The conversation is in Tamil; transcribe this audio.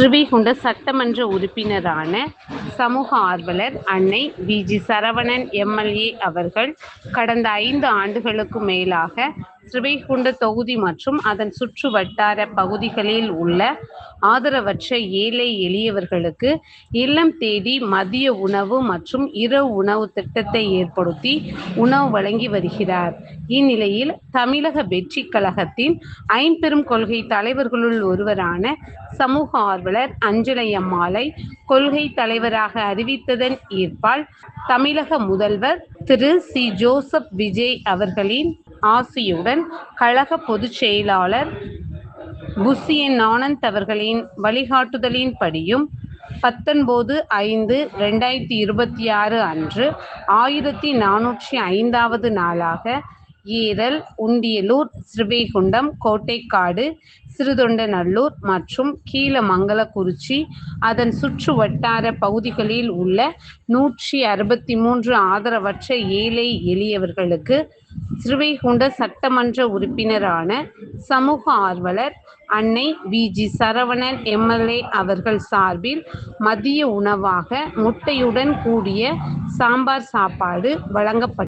ஸ்ரீவைகுண்ட சட்டமன்ற உறுப்பினரான சமூக ஆர்வலர் அன்னை வி.ஜி. சரவணன் எம்.எல்.ஏ. அவர்கள் கடந்த 5 ஆண்டுகளுக்கு மேலாக ஸ்ரீவைகுண்ட தொகுதி மற்றும் அதன் சுற்று வட்டார பகுதிகளில் உள்ள ஆதரவற்ற ஏழை எளியவர்களுக்கு இல்லம் தேடி மதிய உணவு மற்றும் இரவு உணவு திட்டத்தை ஏற்படுத்தி உணவு வழங்கி வருகிறார். இந்நிலையில் தமிழக வெற்றி கழகத்தின் ஐம்பெரும் கொள்கை தலைவர்களுள் ஒருவரான சமூக ஆர்வலர் அஞ்சலையம்மாளை கொள்கை தலைவராக அறிவித்ததன் ஈர்ப்பால் தமிழக முதல்வர் திரு சி. ஜோசப் விஜய் அவர்களின் ஆசியுடன் கழக பொதுச் செயலாளர் புஷியன் ஆனந்த் அவர்களின் வழிகாட்டுதலின்படியும் 19/5/2026 அன்று 1405வது நாளாக ஏரல், உண்டியலூர், ஸ்ரீவைகுண்டம், கோட்டைக்காடு, சிறுதொண்டநல்லூர் மற்றும் கீழமங்கலக்குறிச்சி அதன் சுற்று வட்டார பகுதிகளில் உள்ள 163 ஆதரவற்ற ஏழை எளியவர்களுக்கு ஸ்ரீவைகுண்ட சட்டமன்ற உறுப்பினரான சமூக ஆர்வலர் அன்னை வி.ஜி. சரவணன் எம்.எல்.ஏ. அவர்கள் சார்பில் மதிய உணவாக முட்டையுடன் கூடிய சாம்பார் சாப்பாடு வழங்கப்பட்டது.